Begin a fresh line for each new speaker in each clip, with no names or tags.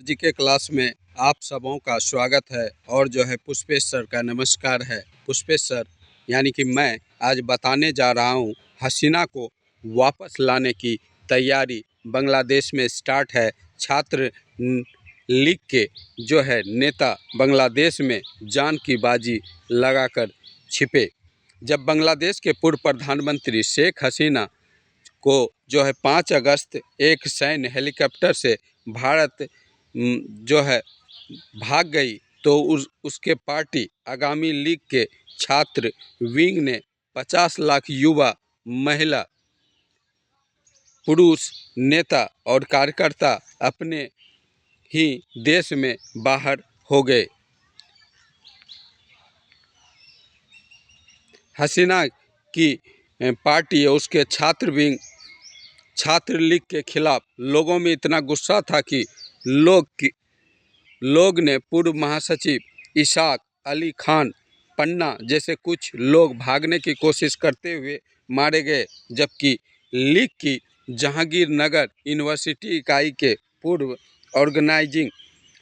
जी के क्लास में आप सबों का स्वागत है और पुष्पेश सर का नमस्कार है। पुष्पेश सर यानी कि मैं आज बताने जा रहा हूँ, हसीना को वापस लाने की तैयारी बांग्लादेश में स्टार्ट है। छात्र लीग के नेता बांग्लादेश में जान की बाजी लगाकर छिपे। जब बांग्लादेश के पूर्व प्रधानमंत्री शेख हसीना को 5 अगस्त एक सैन्य हेलीकॉप्टर से भारत भाग गई, तो उसके पार्टी आगामी लीग के छात्र विंग ने 50 लाख युवा, महिला, पुरुष, नेता और कार्यकर्ता अपने ही देश में बाहर हो गए। हसीना की पार्टी और उसके छात्र लीग के खिलाफ लोगों में इतना गुस्सा था कि लोग ने पूर्व महासचिव इसाक अली खान पन्ना जैसे कुछ लोग भागने की कोशिश करते हुए मारे गए, जबकि लीग की जहांगीरनगर यूनिवर्सिटी इकाई के पूर्व ऑर्गेनाइजिंग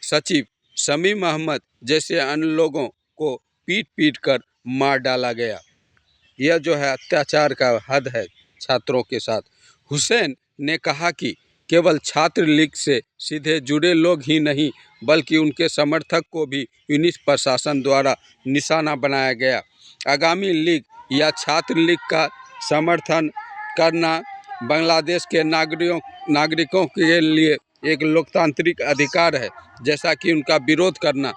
सचिव शमीम अहमद जैसे अन्य लोगों को पीट कर मार डाला गया। यह अत्याचार का हद है छात्रों के साथ। हुसैन ने कहा कि केवल छात्र लीग से सीधे जुड़े लोग ही नहीं, बल्कि उनके समर्थक को भी यूनिस प्रशासन द्वारा निशाना बनाया गया। आगामी लीग या छात्र लीग का समर्थन करना बांग्लादेश के नागरिकों के लिए एक लोकतांत्रिक अधिकार है, जैसा कि उनका विरोध करना।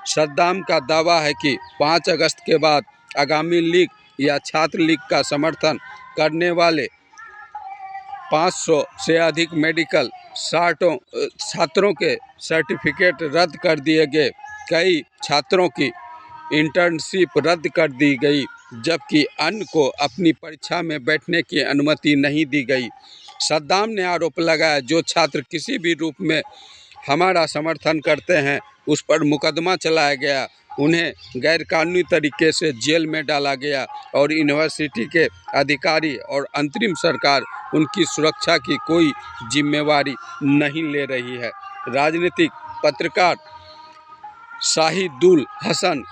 सद्दाम का दावा है कि 5 अगस्त के बाद आगामी लीग या छात्र लीग का समर्थन करने वाले 500 से अधिक मेडिकल छात्रों के सर्टिफिकेट रद्द कर दिए गए। कई छात्रों की इंटर्नशिप रद्द कर दी गई, जबकि अन्य को अपनी परीक्षा में बैठने की अनुमति नहीं दी गई। सद्दाम ने आरोप लगाया, जो छात्र किसी भी रूप में हमारा समर्थन करते हैं उस पर मुकदमा चलाया गया, उन्हें गैरकानूनी तरीके से जेल में डाला गया और यूनिवर्सिटी के अधिकारी और अंतरिम सरकार उनकी सुरक्षा की कोई जिम्मेवारी नहीं ले रही है। राजनीतिक पत्रकार शाहिदुल हसन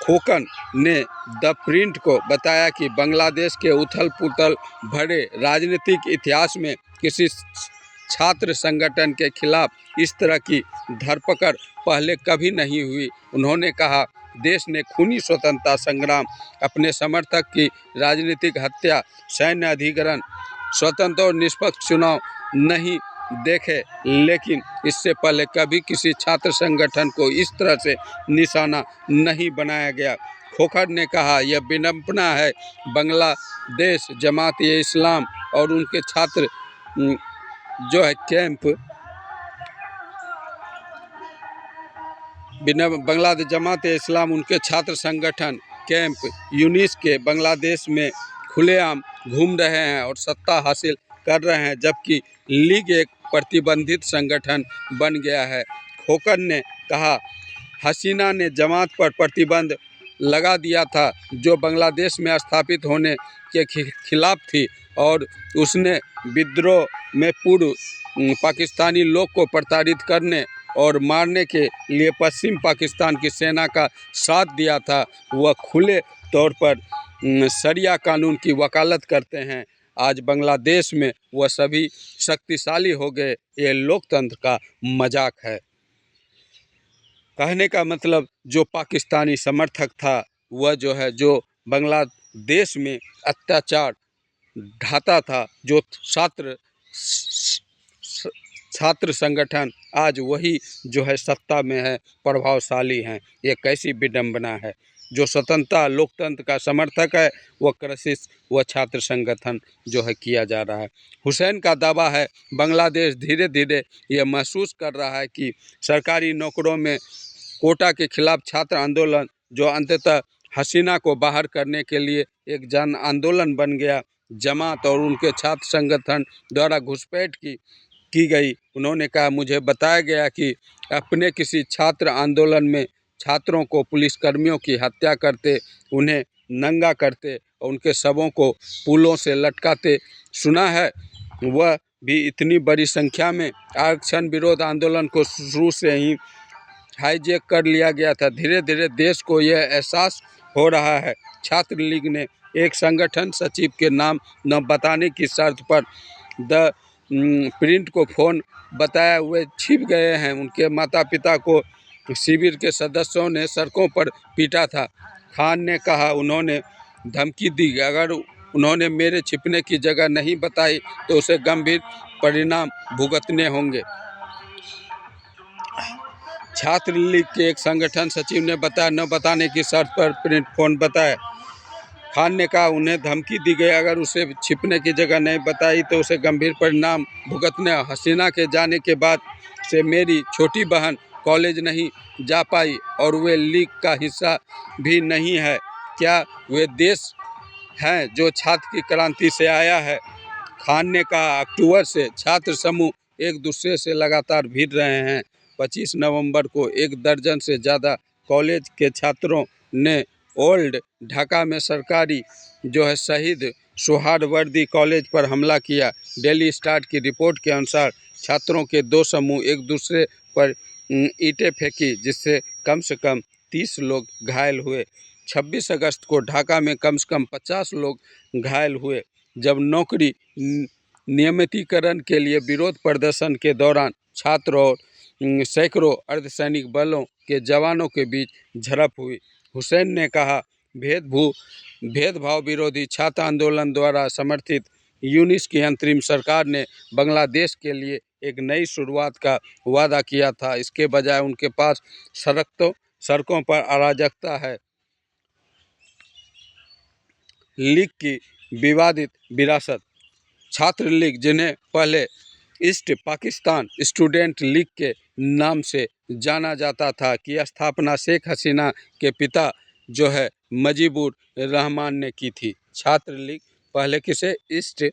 खोकन ने द प्रिंट को बताया कि बांग्लादेश के उथल-पुथल भरे राजनीतिक इतिहास में किसी छात्र संगठन के खिलाफ इस तरह की धरपकड़ पहले कभी नहीं हुई। उन्होंने कहा, देश ने खूनी स्वतंत्रता संग्राम, अपने समर्थक की राजनीतिक हत्या, सैन्य अधिग्रहण, स्वतंत्र और निष्पक्ष चुनाव नहीं देखे, लेकिन इससे पहले कभी किसी छात्र संगठन को इस तरह से निशाना नहीं बनाया गया। खोखर ने कहा, यह विडंबना है। बांग्लादेश जमात-ए-इस्लाम और उनके छात्र बांग्लादेश जमात-ए-इस्लाम उनके छात्र संगठन कैंप यूनिस के बांग्लादेश में खुलेआम घूम रहे हैं और सत्ता हासिल कर रहे हैं, जबकि लीग एक प्रतिबंधित संगठन बन गया है। खोकन ने कहा, हसीना ने जमात पर प्रतिबंध लगा दिया था, जो बांग्लादेश में स्थापित होने के खिलाफ थी, और उसने विद्रोह में पूर्व पाकिस्तानी लोग को प्रताड़ित करने और मारने के लिए पश्चिम पाकिस्तान की सेना का साथ दिया था। वह खुले तौर पर शरिया कानून की वकालत करते हैं। आज बांग्लादेश में वह सभी शक्तिशाली हो गए। ये लोकतंत्र का मजाक है। कहने का मतलब, जो पाकिस्तानी समर्थक था वह जो बांग्लादेश में अत्याचार ढाता था, जो छात्र संगठन आज वही सत्ता में है, प्रभावशाली हैं। ये कैसी विडंबना है। जो स्वतंत्रता लोकतंत्र का समर्थक है वह क्राइसिस, वह छात्र संगठन किया जा रहा है। हुसैन का दावा है, बांग्लादेश धीरे धीरे यह महसूस कर रहा है कि सरकारी नौकरों में कोटा के खिलाफ छात्र आंदोलन, जो अंततः हसीना को बाहर करने के लिए एक जन आंदोलन बन गया, जमात और उनके छात्र संगठन द्वारा घुसपैठ की गई। उन्होंने कहा, मुझे बताया गया कि अपने किसी छात्र आंदोलन में छात्रों को पुलिसकर्मियों की हत्या करते, उन्हें नंगा करते और उनके शवों को पुलों से लटकाते सुना है। वह भी इतनी बड़ी संख्या में आरक्षण विरोध आंदोलन को शुरू से ही हाईजैक कर लिया गया था। धीरे धीरे देश को यह एहसास हो रहा है। छात्र लीग ने एक संगठन सचिव के नाम न बताने की शर्त पर द प्रिंट को फ़ोन बताया हुए छिप गए हैं। उनके माता पिता को शिविर के सदस्यों ने सड़कों पर पीटा था। खान ने कहा उन्होंने धमकी दी, अगर उन्होंने मेरे छिपने की जगह नहीं बताई तो उसे गंभीर परिणाम भुगतने होंगे। छात्र लीग के एक संगठन सचिव ने बताया न बताने की शर्त पर प्रिंट फोन बताया। खान ने कहा उन्हें धमकी दी गई, अगर उसे छिपने की जगह नहीं बताई तो उसे गंभीर परिणाम भुगतने। हसीना के जाने के बाद से मेरी छोटी बहन कॉलेज नहीं जा पाई और वे लीग का हिस्सा भी नहीं है। क्या वे देश हैं जो छात्र की क्रांति से आया है? खान ने कहा अक्टूबर से छात्र समूह एक दूसरे से लगातार भिड़ रहे हैं। 25 नवंबर को एक दर्जन से ज़्यादा कॉलेज के छात्रों ने ओल्ड ढाका में सरकारी शहीद सोहरावर्दी कॉलेज पर हमला किया। डेली स्टार की रिपोर्ट के अनुसार छात्रों के दो समूह एक दूसरे पर ईंटें फेंकी, जिससे कम से कम 30 लोग घायल हुए। 26 अगस्त को ढाका में कम से कम 50 लोग घायल हुए, जब नौकरी नियमितीकरण के लिए विरोध प्रदर्शन के दौरान छात्र और सैकड़ों अर्धसैनिक बलों के जवानों के बीच झड़प हुई। हुसैन ने कहा भेदभाव विरोधी छात्र आंदोलन द्वारा समर्थित यूनिस की अंतरिम सरकार ने बांग्लादेश के लिए एक नई शुरुआत का वादा किया था। इसके बजाय उनके पास सड़कों पर अराजकता है। लीग की विवादित विरासत। छात्र लीग, जिन्हें पहले ईस्ट पाकिस्तान स्टूडेंट लीग के नाम से जाना जाता था, की स्थापना शेख हसीना के पिता मुजीबुर रहमान ने की थी। छात्र लीग पहले किसे ईस्ट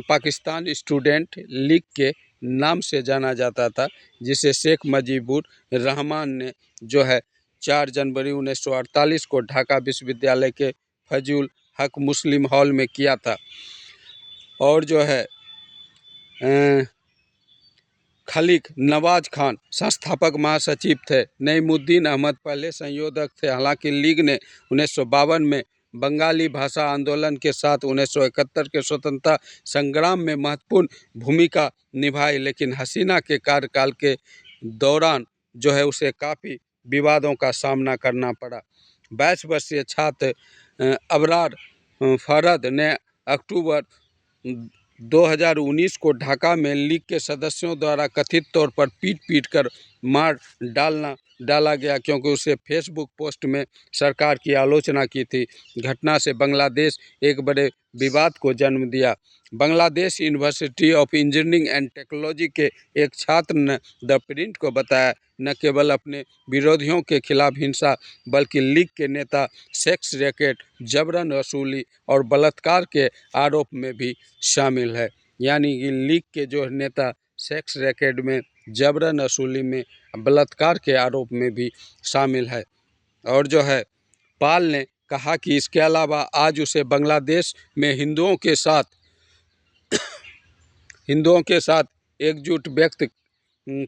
पाकिस्तान स्टूडेंट लीग के नाम से जाना जाता था, जिसे शेख मुजीबुर रहमान ने 4 जनवरी 1948 को ढाका विश्वविद्यालय के फजलुल हक मुस्लिम हॉल में किया था। और खलीक नवाज खान संस्थापक महासचिव थे। नईमुद्दीन अहमद पहले संयोजक थे। हालांकि लीग ने 1952 में बंगाली भाषा आंदोलन के साथ 1971 के स्वतंत्रता संग्राम में महत्वपूर्ण भूमिका निभाई, लेकिन हसीना के कार्यकाल के दौरान उसे काफ़ी विवादों का सामना करना पड़ा। 22 वर्षीय छात्र अबरार फरद ने अक्टूबर 2019 को ढाका में लीग के सदस्यों द्वारा कथित तौर पर पीट कर मार डाला गया, क्योंकि उसे फेसबुक पोस्ट में सरकार की आलोचना की थी। घटना से बांग्लादेश एक बड़े विवाद को जन्म दिया। Bangladesh university of engineering and technology के एक छात्र ने द प्रिंट को बताया, न केवल अपने विरोधियों के खिलाफ हिंसा, बल्कि लीग के नेता सेक्स रैकेट, जबरन वसूली और बलात्कार के आरोप में भी शामिल है। यानी कि लीग के नेता सेक्स रैकेट में, जबरन वसूली में, बलात्कार के आरोप में भी शामिल है। और पाल ने कहा कि इसके अलावा आज उसे बांग्लादेश में हिंदुओं के साथ एकजुट व्यक्त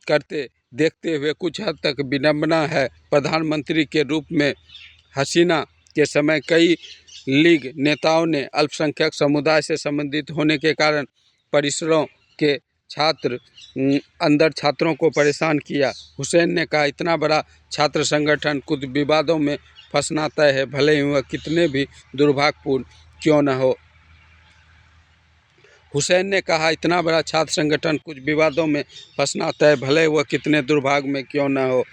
करते देखते हुए कुछ हद तक विडंबना है। प्रधानमंत्री के रूप में हसीना के समय कई लीग नेताओं ने अल्पसंख्यक समुदाय से संबंधित होने के कारण परिसरों के छात्रों को परेशान किया। हुसैन ने कहा इतना बड़ा छात्र संगठन कुछ विवादों में फंसना तय है, भले ही वह कितने भी दुर्भाग्यपूर्ण क्यों न हो। हुसैन ने कहा इतना बड़ा छात्र संगठन कुछ विवादों में फंसना तय, भले वह कितने दुर्भाग्य में क्यों न हो।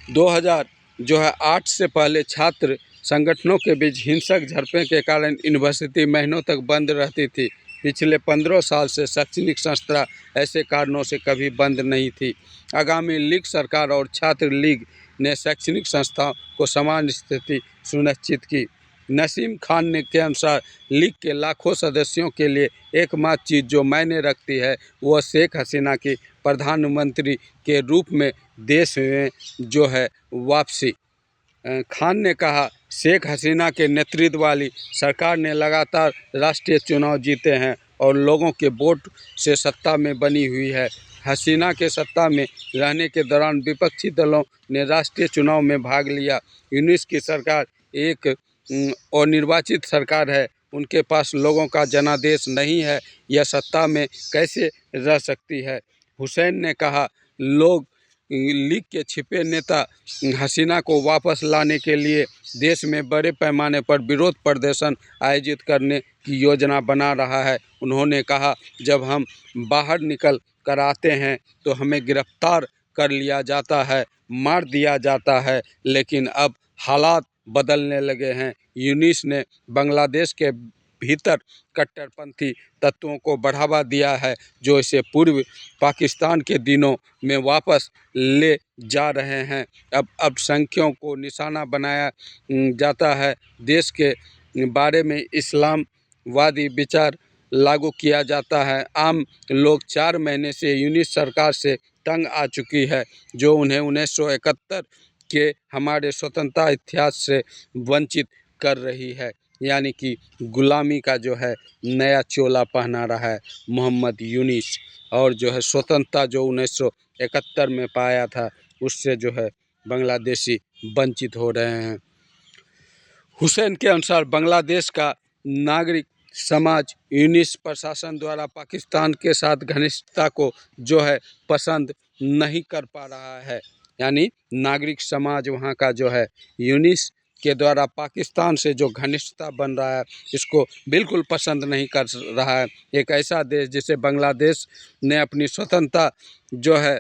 2008 से पहले छात्र संगठनों के बीच हिंसक झड़पें के कारण यूनिवर्सिटी महीनों तक बंद रहती थी। पिछले 15 साल से शैक्षणिक संस्था ऐसे कारणों से कभी बंद नहीं थी। आगामी लीग सरकार और छात्र लीग ने शैक्षणिक संस्थाओं को समान स्थिति सुनिश्चित की। नसीम खान ने के अनुसार लीग के लाखों सदस्यों के लिए एकमात्र चीज़ जो मायने रखती है वह शेख हसीना की प्रधानमंत्री के रूप में देश में वापसी। खान ने कहा शेख हसीना के नेतृत्व वाली सरकार ने लगातार राष्ट्रीय चुनाव जीते हैं और लोगों के वोट से सत्ता में बनी हुई है। हसीना के सत्ता में रहने के दौरान विपक्षी दलों ने राष्ट्रीय चुनाव में भाग लिया। यूनिस की सरकार एक और निर्वाचित सरकार है, उनके पास लोगों का जनादेश नहीं है, यह सत्ता में कैसे रह सकती है। हुसैन ने कहा, लोग लीग के छिपे नेता हसीना को वापस लाने के लिए देश में बड़े पैमाने पर विरोध प्रदर्शन आयोजित करने की योजना बना रहा है। उन्होंने कहा, जब हम बाहर निकल कर आते हैं तो हमें गिरफ्तार कर लिया जाता है, मार दिया जाता है, लेकिन अब हालात बदलने लगे हैं। यूनिस ने बांग्लादेश के भीतर कट्टरपंथी तत्वों को बढ़ावा दिया है, जो इसे पूर्व पाकिस्तान के दिनों में वापस ले जा रहे हैं। अब अल्पसंख्यकों को निशाना बनाया जाता है। देश के बारे में इस्लामवादी विचार लागू किया जाता है। आम लोग 4 महीने से यूनिस सरकार से तंग आ चुकी है, जो उन्हें 1971 के हमारे स्वतंत्रता इतिहास से वंचित कर रही है। यानी कि गुलामी का जो है नया चोला पहना रहा है मोहम्मद यूनिस, और जो है स्वतंत्रता जो 1971 में पाया था, उससे जो है बांग्लादेशी वंचित हो रहे हैं। हुसैन के अनुसार बांग्लादेश का नागरिक समाज यूनिस प्रशासन द्वारा पाकिस्तान के साथ घनिष्ठता को जो है पसंद नहीं कर पा रहा है। यानी नागरिक समाज वहाँ का जो है यूनिस के द्वारा पाकिस्तान से जो घनिष्ठता बन रहा है, इसको बिल्कुल पसंद नहीं कर रहा है। एक ऐसा देश जिसे बांग्लादेश ने अपनी स्वतंत्रता जो है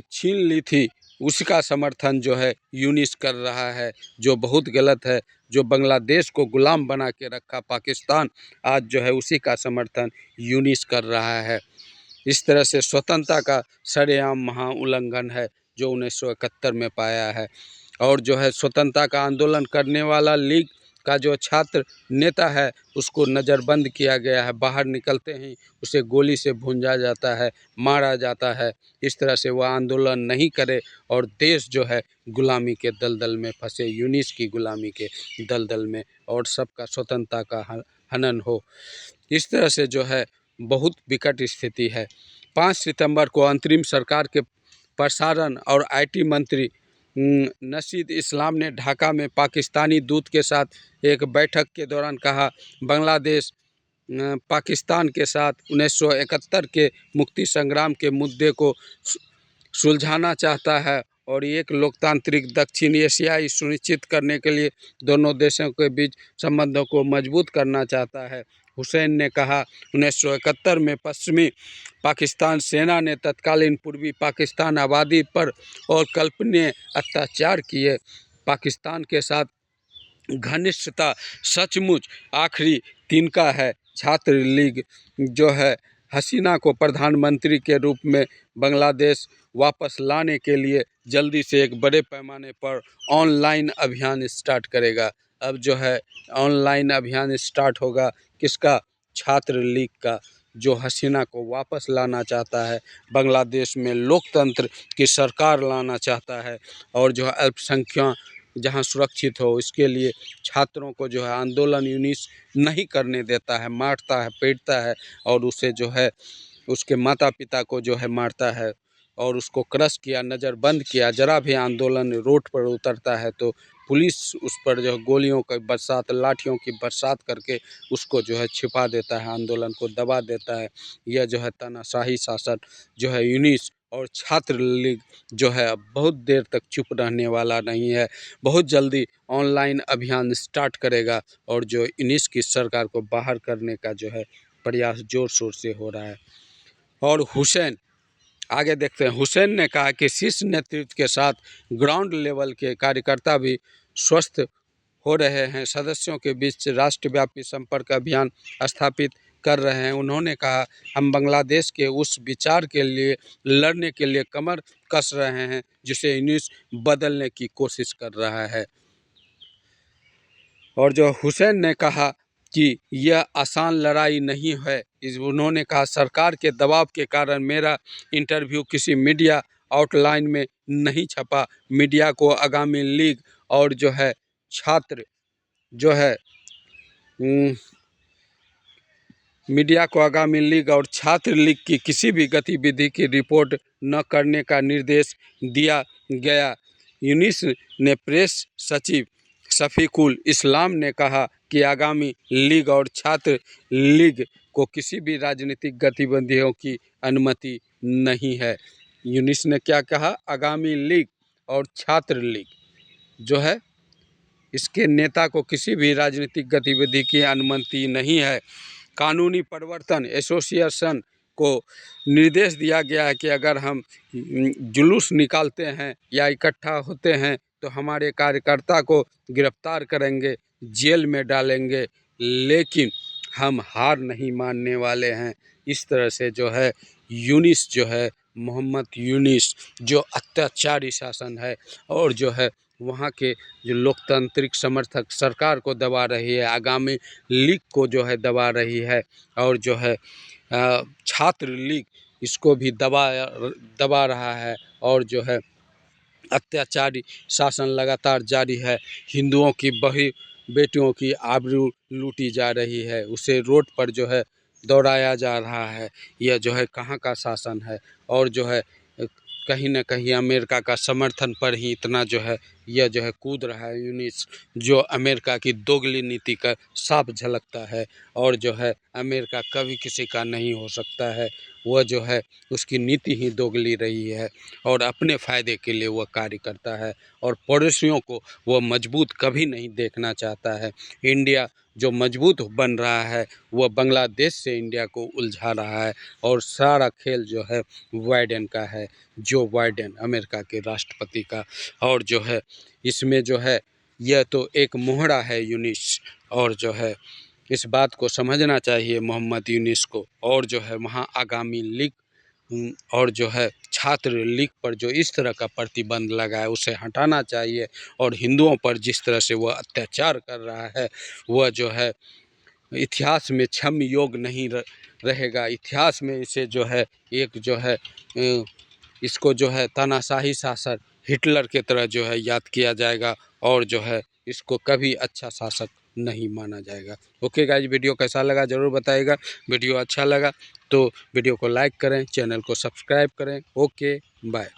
छीन ली थी, उसका समर्थन जो है यूनिस कर रहा है, जो बहुत गलत है। जो बांग्लादेश को गुलाम बना के रखा पाकिस्तान, आज जो है उसी का समर्थन यूनिस कर रहा है। इस तरह से स्वतंत्रता का सरेआम महा उल्लंघन है जो 1971 में पाया है। और जो है स्वतंत्रता का आंदोलन करने वाला लीग का जो छात्र नेता है, उसको नज़रबंद किया गया है। बाहर निकलते ही उसे गोली से भूंजा जाता है, मारा जाता है। इस तरह से वह आंदोलन नहीं करे और देश जो है गुलामी के दलदल में फंसे, यूनिस की गुलामी के दलदल में, और सबका स्वतंत्रता का हनन हो। इस तरह से जो है बहुत विकट स्थिति है। 5 सितंबर को अंतरिम सरकार के प्रसारण और आईटी मंत्री नशीद इस्लाम ने ढाका में पाकिस्तानी दूत के साथ एक बैठक के दौरान कहा, बांग्लादेश पाकिस्तान के साथ 1971 के मुक्ति संग्राम के मुद्दे को सुलझाना चाहता है और एक लोकतांत्रिक दक्षिण एशियाई सुनिश्चित करने के लिए दोनों देशों के बीच संबंधों को मजबूत करना चाहता है। हुसैन ने कहा, 1971 में पश्चिमी पाकिस्तान सेना ने तत्कालीन पूर्वी पाकिस्तान आबादी पर और कल्पनीय अत्याचार किए। पाकिस्तान के साथ घनिष्ठता सचमुच आखिरी तिनका है। छात्र लीग जो है हसीना को प्रधानमंत्री के रूप में बांग्लादेश वापस लाने के लिए जल्दी से एक बड़े पैमाने पर ऑनलाइन अभियान स्टार्ट करेगा। अब जो है ऑनलाइन अभियान स्टार्ट होगा किसका? छात्र लीग का, जो हसीना को वापस लाना चाहता है, बांग्लादेश में लोकतंत्र की सरकार लाना चाहता है, और जो है अल्पसंख्यक जहां सुरक्षित हो, इसके लिए छात्रों को जो है आंदोलन यूनिस नहीं करने देता है, मारता है, पीटता है, और उसे जो है उसके माता पिता को जो है मारता है और उसको क्रश किया, नज़रबंद किया। जरा भी आंदोलन रोड पर उतरता है तो पुलिस उस पर जो है गोलियों की बरसात, लाठियों की बरसात करके उसको जो है छिपा देता है, आंदोलन को दबा देता है। यह जो है तानाशाही शासन जो है यूनिस और छात्र लीग जो है अब बहुत देर तक चुप रहने वाला नहीं है। बहुत जल्दी ऑनलाइन अभियान स्टार्ट करेगा और जो यूनिस की सरकार को बाहर करने का जो है प्रयास ज़ोर शोर से हो रहा है। और हुसैन आगे देखते हैं। हुसैन ने कहा कि शीर्ष नेतृत्व के साथ ग्राउंड लेवल के कार्यकर्ता भी स्वस्थ हो रहे हैं, सदस्यों के बीच राष्ट्रव्यापी संपर्क अभियान स्थापित कर रहे हैं। उन्होंने कहा, हम बांग्लादेश के उस विचार के लिए लड़ने के लिए कमर कस रहे हैं जिसे यूनिस बदलने की कोशिश कर रहा है। और जो हुसैन ने कहा कि यह आसान लड़ाई नहीं है। उन्होंने कहा, सरकार के दबाव के कारण मेरा इंटरव्यू किसी मीडिया आउटलाइन में नहीं छपा। मीडिया को आगामी लीग और जो है छात्र जो है मीडिया को आगामी लीग और छात्र लीग की किसी भी गतिविधि की रिपोर्ट न करने का निर्देश दिया गया। यूनिस ने प्रेस सचिव शफीकुल इस्लाम ने कहा कि आगामी लीग और छात्र लीग को किसी भी राजनीतिक गतिविधियों की अनुमति नहीं है। यूनिस ने क्या कहा? आगामी लीग और छात्र लीग जो है इसके नेता को किसी भी राजनीतिक गतिविधि की अनुमति नहीं है। कानूनी परिवर्तन एसोसिएशन को निर्देश दिया गया है कि अगर हम जुलूस निकालते हैं या इकट्ठा होते हैं तो हमारे कार्यकर्ता को गिरफ्तार करेंगे, जेल में डालेंगे, लेकिन हम हार नहीं मानने वाले हैं। इस तरह से जो है यूनिस जो है मोहम्मद यूनिस जो अत्याचारी शासन है और जो है वहाँ के जो लोकतांत्रिक समर्थक सरकार को दबा रही है, आगामी लीग को जो है दबा रही है और जो है छात्र लीग इसको भी दबा रहा है और जो है अत्याचारी शासन लगातार जारी है। हिंदुओं की बेटियों की आबरू लूटी जा रही है, उसे रोड पर जो है दौड़ाया जा रहा है। यह जो है कहाँ का शासन है और जो है कहीं न कहीं अमेरिका का समर्थन पर ही इतना जो है यह जो है कूद रहा है यूनिस, जो अमेरिका की दोगली नीति का साफ झलकता है और जो है अमेरिका कभी किसी का नहीं हो सकता है। वह जो है उसकी नीति ही दोगली रही है और अपने फ़ायदे के लिए वह कार्य करता है और पड़ोसियों को वह मजबूत कभी नहीं देखना चाहता है। इंडिया जो मजबूत बन रहा है वह बांग्लादेश से इंडिया को उलझा रहा है और सारा खेल जो है बाइडेन का है, जो बाइडेन अमेरिका के राष्ट्रपति का। और जो है इसमें जो है यह तो एक मोहरा है यूनिस और जो है इस बात को समझना चाहिए मोहम्मद यूनिस को। और जो है वहाँ आगामी लीग और जो है छात्र लीग पर जो इस तरह का प्रतिबंध लगा है उसे हटाना चाहिए और हिंदुओं पर जिस तरह से वह अत्याचार कर रहा है वह जो है इतिहास में क्षम्य योग नहीं रहेगा। इतिहास में इसे जो है एक जो है इसको जो है तानाशाही शासक हिटलर के तरह जो है याद किया जाएगा और जो है इसको कभी अच्छा शासक नहीं माना जाएगा। ओके गाइज, वीडियो कैसा लगा ज़रूर बताइएगा। वीडियो अच्छा लगा तो वीडियो को लाइक करें, चैनल को सब्सक्राइब करें। Okay bye.